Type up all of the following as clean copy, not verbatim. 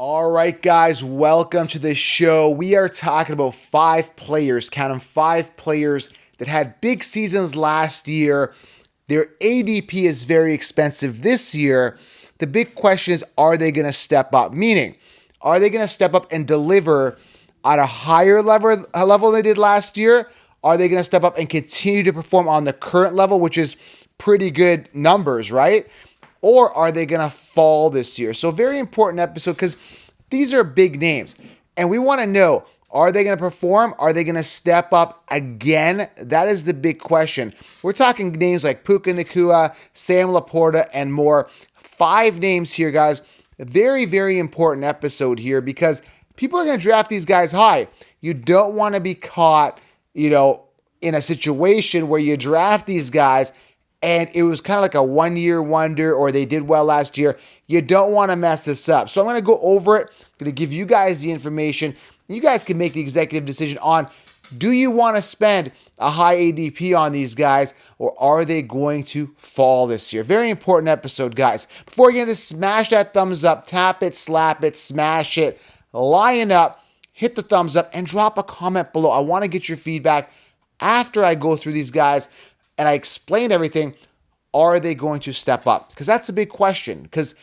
All right, guys, welcome to the show. We are talking about 5 players, count them, 5 players that had big seasons last year. Their ADP is very expensive this year. The big question is, are they going to step up? Meaning, are they going to step up and deliver at a higher level than they did last year? Are they going to step up and continue to perform on the current level, which is pretty good numbers, right? Or are they going to fall this year? So very important episode because these are big names. And we want to know, are they going to perform? Are they going to step up again? That is the big question. We're talking names like Puka Nacua, Sam Laporta, and more. 5 names here, guys. A very, very important episode here because people are going to draft these guys high. You don't want to be caught, in a situation where you draft these guys and it was kind of like a one-year wonder or they did well last year. You don't want to mess this up. So I'm going to go over it. I'm going to give you guys the information. You guys can make the executive decision on, do you want to spend a high ADP on these guys or are they going to fall this year? Very important episode, guys. Before we get into this, smash that thumbs up, tap it, slap it, smash it, line up, hit the thumbs up, and drop a comment below. I want to get your feedback after I go through these guys and I explain everything. Are they going to step up? Because that's a big question because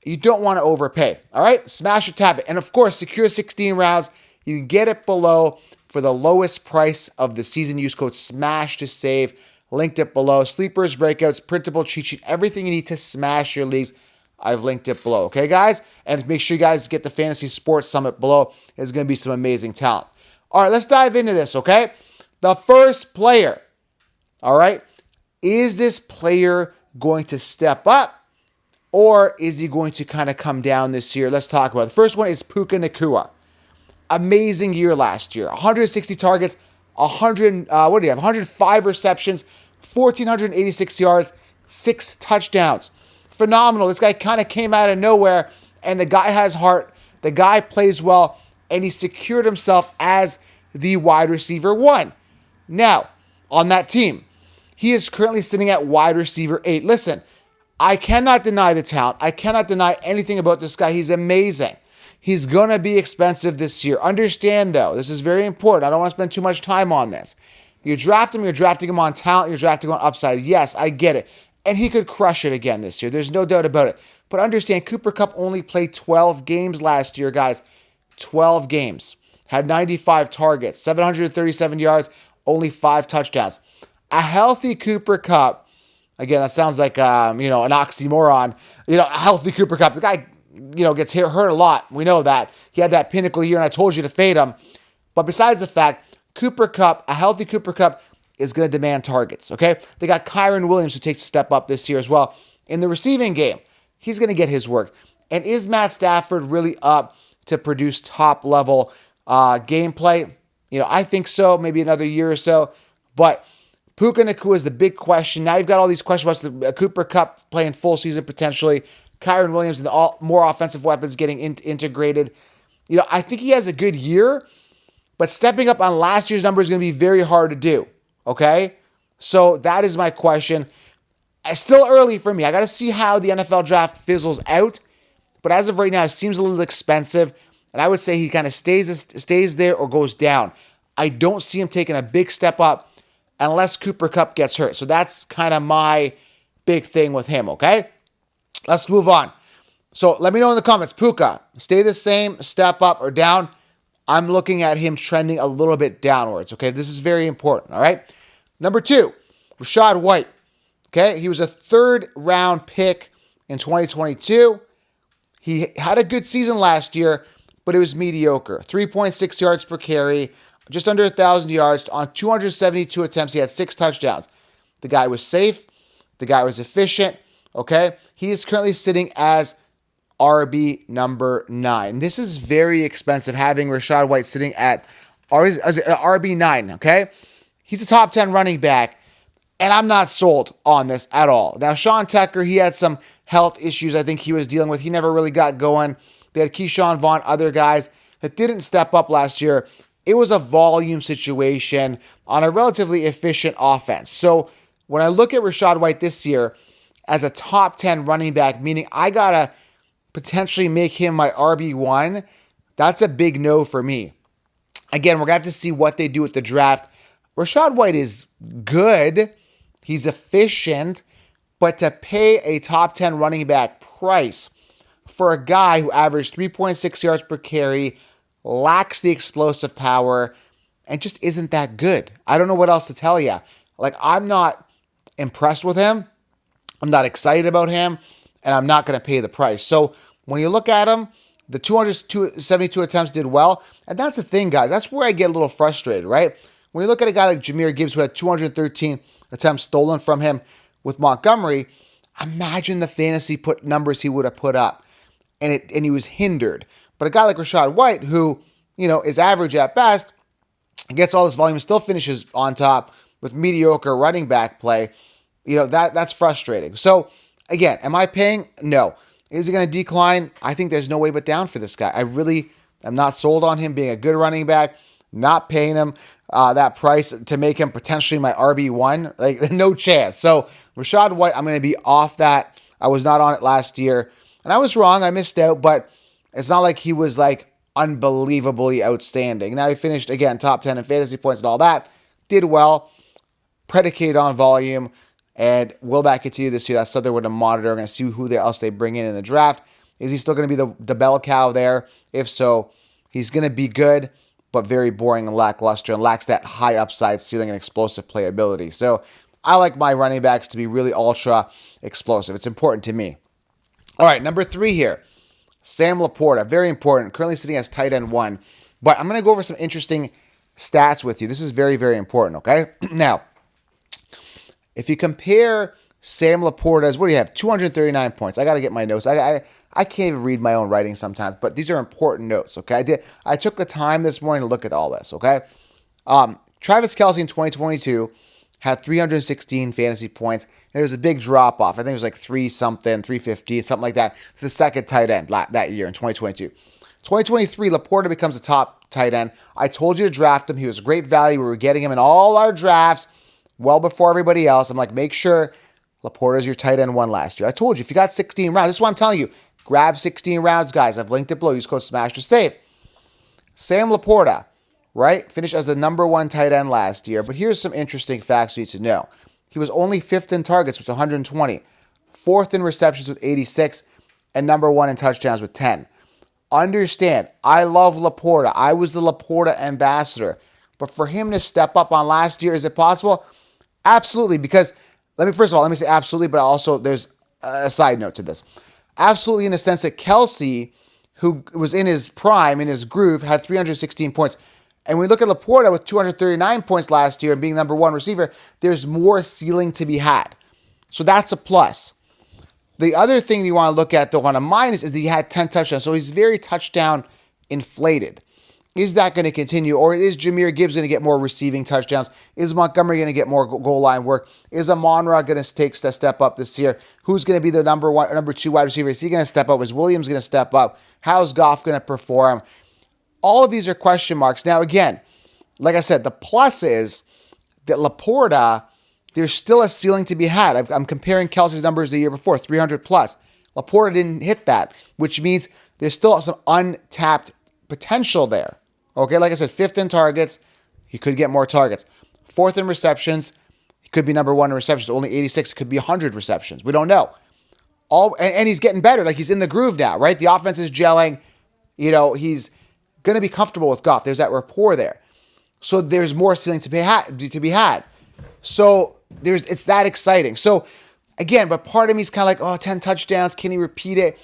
you don't want to overpay. All right? Smash it, tap it. And of course, secure 16 rounds. You can get it below for the lowest price of the season. Use code SMASH to save. Linked it below. Sleepers, breakouts, printable cheat sheet, everything you need to smash your leagues. I've linked it below. Okay, guys? And make sure you guys get the Fantasy Sports Summit below. There's going to be some amazing talent. All right, let's dive into this, okay? The first player, all right? Is this player going to step up or is he going to kind of come down this year? Let's talk about it. The first one is Puka Nacua. Amazing year last year. 160 targets, 105 receptions, 1,486 yards, 6 touchdowns. Phenomenal. This guy kind of came out of nowhere, and the guy has heart. The guy plays well, and he secured himself as the wide receiver 1. Now, on that team, he is currently sitting at wide receiver 8. Listen, I cannot deny the talent. I cannot deny anything about this guy. He's amazing. He's going to be expensive this year. Understand, though, this is very important. I don't want to spend too much time on this. You draft him, you're drafting him on talent, you're drafting him on upside. Yes, I get it. And he could crush it again this year. There's no doubt about it. But understand, Cooper Kupp only played 12 games last year, guys. 12 games. Had 95 targets, 737 yards, only 5 touchdowns. A healthy Cooper Kupp, again, that sounds like, an oxymoron. A healthy Cooper Kupp. The guy, gets hurt a lot. We know that. He had that pinnacle year, and I told you to fade him. But besides the fact, a healthy Cooper Kupp is going to demand targets, okay? They got Kyron Williams, who takes a step up this year as well. In the receiving game, he's going to get his work. And is Matt Stafford really up to produce top-level gameplay? I think so. Maybe another year or so. But Puka Nacua is the big question. Now you've got all these questions about the Cooper Kupp playing full season potentially. Kyron Williams and more offensive weapons getting integrated. I think he has a good year, but stepping up on last year's number is going to be very hard to do, okay? So that is my question. It's still early for me. I got to see how the NFL draft fizzles out, but as of right now, it seems a little expensive, and I would say he kind of stays there or goes down. I don't see him taking a big step up unless Cooper Kupp gets hurt. So that's kind of my big thing with him, okay? Let's move on. So let me know in the comments, Puka, stay the same, step up, or down? I'm looking at him trending a little bit downwards, okay? This is very important, all right? Number 2, Rashad White, okay? He was a 3rd-round pick in 2022. He had a good season last year, but it was mediocre. 3.6 yards per carry, just under 1,000 yards. On 272 attempts, he had 6 touchdowns. The guy was safe. The guy was efficient, okay? He is currently sitting as RB number 9. This is very expensive, having Rashad White sitting at RB 9, okay? He's a top 10 running back, and I'm not sold on this at all. Now, Sean Tucker, he had some health issues I think he was dealing with. He never really got going. They had Keyshawn Vaughn, other guys that didn't step up last year. It was a volume situation on a relatively efficient offense. So when I look at Rashad White this year as a top 10 running back, meaning I got to potentially make him my RB1, that's a big no for me. Again, we're going to have to see what they do with the draft. Rashad White is good. He's efficient. But to pay a top 10 running back price for a guy who averaged 3.6 yards per carry, lacks the explosive power, and just isn't that good. I don't know what else to tell you. Like, I'm not impressed with him. I'm not excited about him. And I'm not going to pay the price. So when you look at him, the 272 attempts did well. And that's the thing, guys. That's where I get a little frustrated, right? When you look at a guy like Jahmyr Gibbs, who had 213 attempts stolen from him with Montgomery, imagine the fantasy numbers he would have put up. And he was hindered. But a guy like Rashad White, who, is average at best, gets all this volume, still finishes on top with mediocre running back play, that's frustrating. So, again, am I paying? No. Is he going to decline? I think there's no way but down for this guy. I really am not sold on him being a good running back, not paying him that price to make him potentially my RB1. Like, no chance. So, Rashad White, I'm going to be off that. I was not on it last year. And I was wrong. I missed out. But it's not like he was, unbelievably outstanding. Now, he finished, again, top 10 in fantasy points and all that. Did well. Predicated on volume. And will that continue this year? That's something we're going to monitor. We're going to see who else they bring in the draft. Is he still going to be the bell cow there? If so, he's going to be good, but very boring and lackluster and lacks that high upside ceiling and explosive playability. So I like my running backs to be really ultra explosive. It's important to me. All right, number 3 here. Sam Laporta, very important. Currently sitting as tight end 1. But I'm going to go over some interesting stats with you. This is very, very important, okay? Now, if you compare Sam Laporta's, what do you have? 239 points. I got to get my notes. I can't even read my own writing sometimes, but these are important notes, okay? I took the time this morning to look at all this, okay? Travis Kelce in 2022 had 316 fantasy points. And there was a big drop-off. I think it was like 350, something like that. It's the second tight end that year in 2022. 2023, Laporta becomes a top tight end. I told you to draft him. He was a great value. We were getting him in all our drafts well before everybody else. I'm like, make sure Laporta is your tight end 1 last year. I told you, if you got 16 rounds, this is what I'm telling you. Grab 16 rounds, guys. I've linked it below. Use code SMASH to save. Sam Laporta, right, finished as the number 1 tight end last year. But here's some interesting facts you need to know. He was only 5th in targets with 120, 4th in receptions with 86, and number 1 in touchdowns with 10. Understand, I love Laporta. I was the Laporta ambassador. But for him to step up on last year, is it possible? Absolutely, because let me say absolutely, but also there's a side note to this. Absolutely in the sense that Kelce, who was in his prime, in his groove, had 316 points. And when we look at Laporta with 239 points last year and being number 1 receiver, there's more ceiling to be had. So that's a plus. The other thing you want to look at, though, on a minus is that he had 10 touchdowns. So he's very touchdown inflated. Is that going to continue? Or is Jahmyr Gibbs going to get more receiving touchdowns? Is Montgomery going to get more goal line work? Is Amon-Ra going to take a step up this year? Who's going to be the number 2 wide receiver? Is he going to step up? Is Williams going to step up? How's Goff going to perform? All of these are question marks. Now, again, like I said, the plus is that Laporta, there's still a ceiling to be had. I'm comparing Kelce's numbers the year before, 300 plus. Laporta didn't hit that, which means there's still some untapped potential there. Okay, like I said, 5th in targets, he could get more targets. 4th in receptions, he could be number 1 in receptions, only 86, it could be 100 receptions. We don't know. And he's getting better, like he's in the groove now, right? The offense is gelling. He's going to be comfortable with Goff. There's that rapport there. So there's more ceiling to be had. So it's that exciting. So again, but part of me is kind of like, 10 touchdowns, can he repeat it?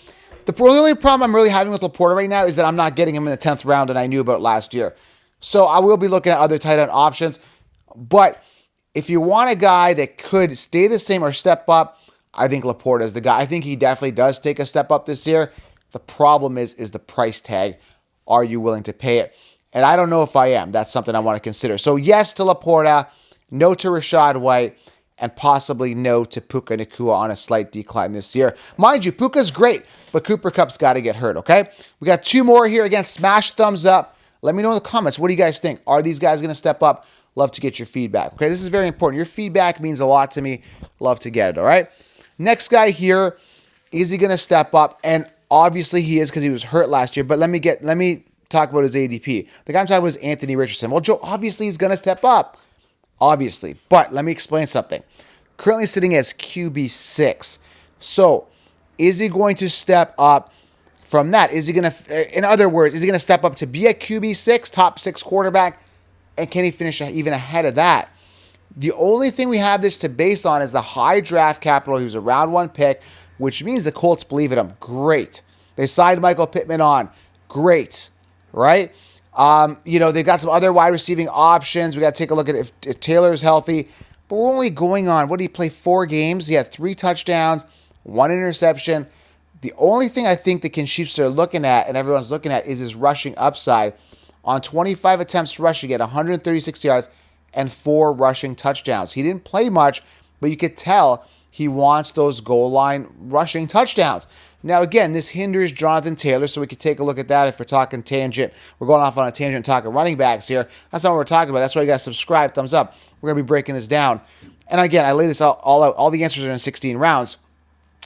The only problem I'm really having with Laporta right now is that I'm not getting him in the 10th round, and I knew about last year. So I will be looking at other tight end options. But if you want a guy that could stay the same or step up, I think Laporta is the guy. I think he definitely does take a step up this year. The problem is the price tag. Are you willing to pay it? And I don't know if I am. That's something I want to consider. So yes to Laporta, no to Rashad White, and possibly no to Puka Nacua on a slight decline this year. Mind you, Puka's great, but Cooper Kupp's got to get hurt, okay? We got 2 more here. Again, smash thumbs up. Let me know in the comments. What do you guys think? Are these guys going to step up? Love to get your feedback, okay? This is very important. Your feedback means a lot to me. Love to get it, all right? Next guy here, is he going to step up? And Obviously, he is because he was hurt last year. But let me talk about his ADP. The guy I'm talking about is Anthony Richardson. Well, Joe, obviously he's going to step up. Obviously. But let me explain something. Currently sitting as QB6. So, is he going to step up from that? Is he going to, in other words, is he going to step up to be a QB6, top 6 quarterback? And can he finish even ahead of that? The only thing we have this to base on is the high draft capital. He was a round 1 pick, which means the Colts believe in him. Great. They signed Michael Pittman on. Great. Right? They've got some other wide receiving options. We got to take a look at if Taylor's healthy. But we're only going on, what did he play, 4 games? He had 3 touchdowns, 1 interception. The only thing I think the Chiefs are looking at, and everyone's looking at, is his rushing upside. On 25 attempts rushing at 136 yards and 4 rushing touchdowns. He didn't play much, but you could tell he wants those goal line rushing touchdowns. Now, again, this hinders Jonathan Taylor, so we could take a look at that if we're talking tangent. We're going off on a tangent talking running backs here. That's not what we're talking about. That's why you got to subscribe, thumbs up. We're going to be breaking this down. And again, I lay this all out. All the answers are in 16 rounds.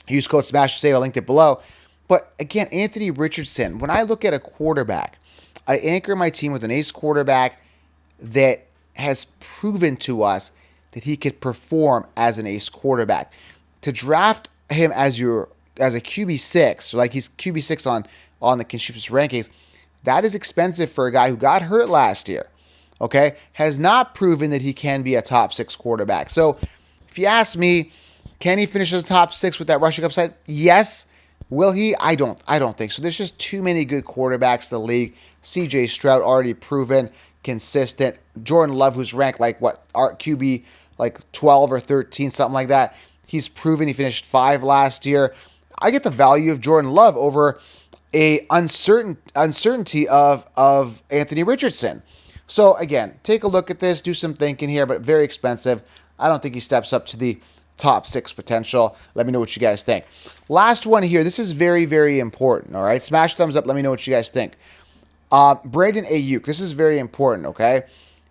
Use code SMASH2SAVE. I linked it below. But again, Anthony Richardson, when I look at a quarterback, I anchor my team with an ace quarterback that has proven to us that he could perform as an ace quarterback. To draft him as a QB6, so like he's QB6 on the Chiefs rankings, that is expensive for a guy who got hurt last year. Okay, has not proven that he can be a top 6 quarterback. So if you ask me, can he finish as top 6 with that rushing upside? Yes. Will he? I don't think so. There's just too many good quarterbacks in the league. CJ Stroud already proven, consistent. Jordan Love, who's ranked QB 12 or 13, something like that. He's proven. He finished 5 last year. I get the value of Jordan Love over a uncertainty of Anthony Richardson. So again, take a look at this, do some thinking here, but very expensive. I don't think he steps up to the top 6 potential. Let me know what you guys think. Last one here. This is very, very important. All right. Smash thumbs up. Let me know what you guys think. Brandon Aiyuk. This is very important. Okay.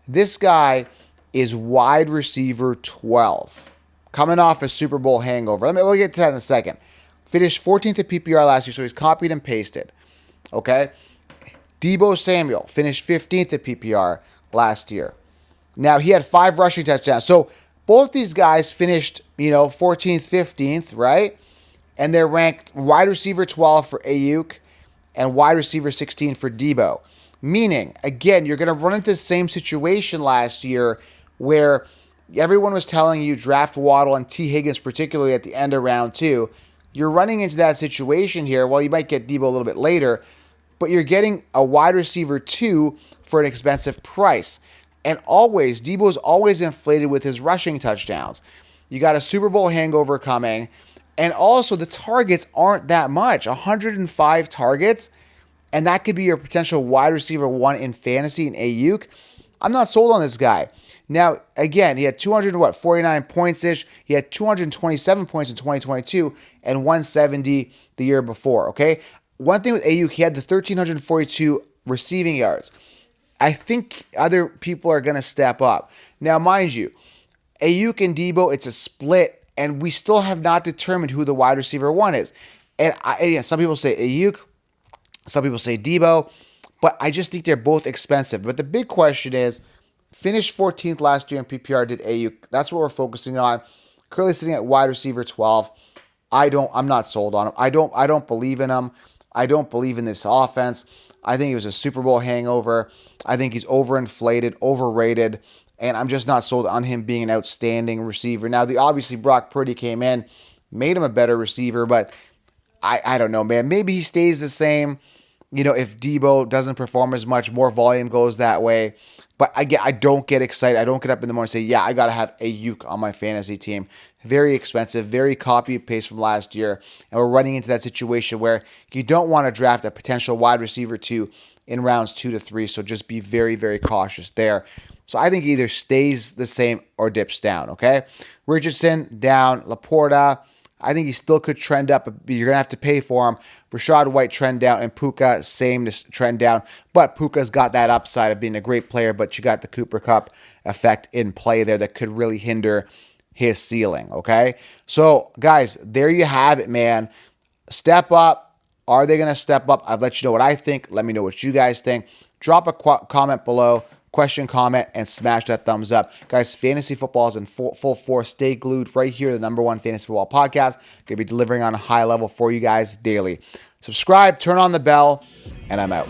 This guy is wide receiver 12. Coming off a Super Bowl hangover. We'll get to that in a second. Finished 14th at PPR last year, so he's copied and pasted. Okay. Deebo Samuel finished 15th at PPR last year. Now, he had 5 rushing touchdowns. So, both these guys finished, 14th, 15th, right? And they're ranked wide receiver 12 for Aiyuk and wide receiver 16 for Deebo. Meaning, again, you're going to run into the same situation last year where everyone was telling you draft Waddle and T. Higgins, particularly at the end of round 2. You're running into that situation here. Well, you might get Deebo a little bit later, but you're getting a wide receiver 2 for an expensive price. And always, Deebo's always inflated with his rushing touchdowns. You got a Super Bowl hangover coming. And also, the targets aren't that much. 105 targets. And that could be your potential wide receiver 1 in fantasy in Aiyuk. I'm not sold on this guy. Now, again, he had 249 points-ish. He had 227 points in 2022 and 170 the year before, okay? One thing with Aiyuk, he had the 1,342 receiving yards. I think other people are going to step up. Now, mind you, Aiyuk and Deebo, it's a split, and we still have not determined who the wide receiver 1 is. And some people say Aiyuk, some people say Deebo, but I just think they're both expensive. But the big question is, finished 14th last year in PPR, did Aiyuk. That's what we're focusing on. Currently sitting at wide receiver 12. I'm not sold on him. I don't believe in him. I don't believe in this offense. I think it was a Super Bowl hangover. I think he's overinflated, overrated, and I'm just not sold on him being an outstanding receiver. Now, obviously Brock Purdy came in, made him a better receiver, but I don't know, man. Maybe he stays the same. If Deebo doesn't perform as much, more volume goes that way. But I don't get excited. I don't get up in the morning and say, yeah, I got to have Aiyuk on my fantasy team. Very expensive, very copy and paste from last year. And we're running into that situation where you don't want to draft a potential wide receiver 2 in rounds 2 to 3. So just be very, very cautious there. So I think he either stays the same or dips down, okay? Richardson down. Laporta, I think he still could trend up, but you're going to have to pay for him. Rashad White trend down, and Puka, same trend down. But Puka's got that upside of being a great player, but you got the Cooper Kupp effect in play there that could really hinder his ceiling, okay? So, guys, there you have it, man. Step up. Are they going to step up? I've let you know what I think. Let me know what you guys think. Drop a comment below, question, comment, and smash that thumbs up. Guys, fantasy football is in full force. Stay glued right here, the #1 fantasy football podcast. Going to be delivering on a high level for you guys daily. Subscribe, turn on the bell, and I'm out.